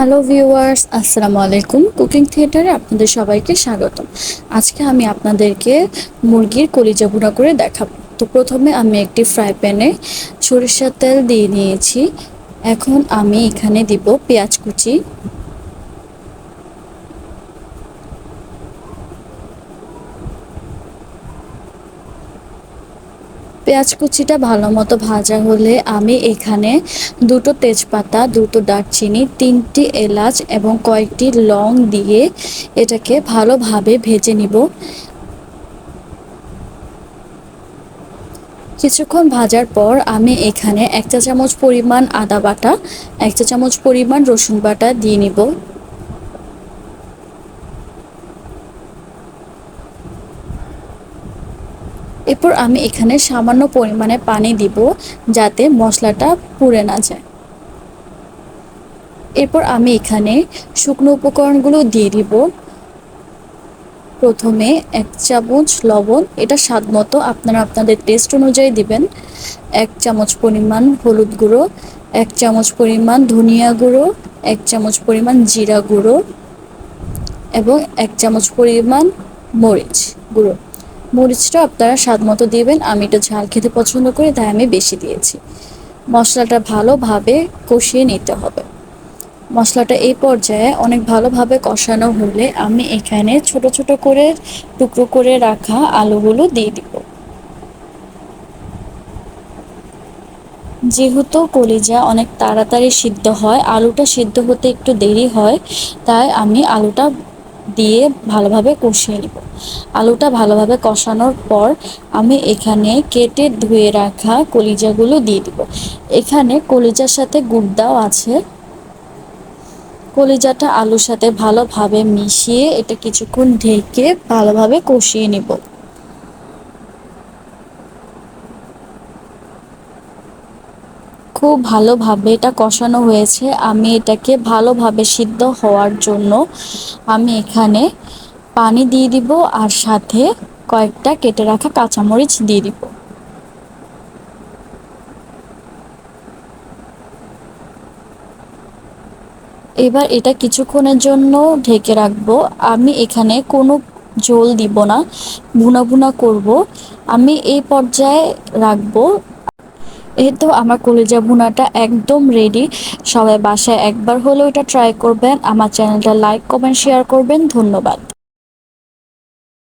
Hello viewers, আসসালামু আলাইকুম। Cooking থিয়েটারে আপনাদের সবাইকে স্বাগতম। আজকে আমি আপনাদেরকে মুরগির কলিজা ভুনা করে দেখাবো। তো প্রথমে আমি একটি ফ্রাই প্যানে সরিষার তেল দিয়ে নিয়েছি। এখন আমি এখানে দিব পেঁয়াজ কুচি, পেঁয়াজ কুচিটা ভালো মতো ভাজা হলে আমি এখানে দুটো তেজপাতা, দুটো দারচিনি, তিনটি এলাচ এবং কয়েকটি লং দিয়ে এটাকে ভালোভাবে ভেজে নিব। কিছুক্ষণ ভাজার পর আমি এখানে 1 চা চামচ পরিমাণ আদা বাটা, 1 চা চামচ পরিমাণ রসুন বাটা দিয়ে নিব। এরপর আমি এখানে সামান্য পরিমাণে পানি দিব যাতে মশলাটা পুড়ে না যায়। এরপর আমি এখানে শুকনো উপকরণগুলো দিয়ে দিব। প্রথমে 1 চামচ লবণ, এটা স্বাদ মতো আপনারা আপনাদের টেস্ট অনুযায়ী দিবেন। 1 চামচ পরিমাণ হলুদ গুঁড়ো, 1 চামচ পরিমাণ ধনিয়া গুঁড়ো, 1 চামচ পরিমাণ জিরা গুঁড়ো এবং 1 চামচ পরিমাণ মরিচ গুঁড়ো। মরিচটা আপনারা স্বাদ মতো দিবেন। আমি এটা ঝাল খেতে পছন্দ করি, তাই আমি বেশি দিয়েছি। মশলাটা ভালোভাবে কষিয়ে নিতে হবে। মশলাটা এই পর্যায়ে অনেক ভালোভাবে কষানো হলে আমি এখানে ছোট ছোট করে টুকরো করে রাখা আলুগুলো দিয়ে দিব। যেহেতু কলিজা অনেক তাড়াতাড়ি সিদ্ধ হয়, আলুটা সিদ্ধ হতে একটু দেরি হয়, তাই আমি আলুটা দিয়ে ভালোভাবে কষিয়ে নিব। আলুটা ভালোভাবে কষানোর পর আমি এখানে কেটে ধুয়ে রাখা কলিজাগুলো দিয়ে দিব। এখানে কলিজার সাথে গুর্দাও আছে। কলিজাটা আলুর সাথে ভালোভাবে মিশিয়ে এটা কিছুক্ষণ ঢেকে ভালোভাবে কষিয়ে নিব। খুব ভালোভাবে এটা কষানো হয়েছে। আমি এটাকে ভালোভাবে সিদ্ধ হওয়ার জন্য আমি এখানে পানি দিয়ে দিব আর সাথে কয়েকটা কেটে রাখা কাঁচামরিচ দিয়ে দিব। এবার এটা কিছুক্ষণের জন্য ঢেকে রাখবো। আমি এখানে কোনো ঝোল দিব না, ভুনা ভুনা করব। আমি এই পর্যায়ে রাখবো। এই তো আমার কলিজা ভুনাটা একদম রেডি। সবাই বাসায় একবার হলেও এটা ট্রাই করবেন। আমার চ্যানেলটা লাইক, কমেন্ট, শেয়ার করবেন। ধন্যবাদ।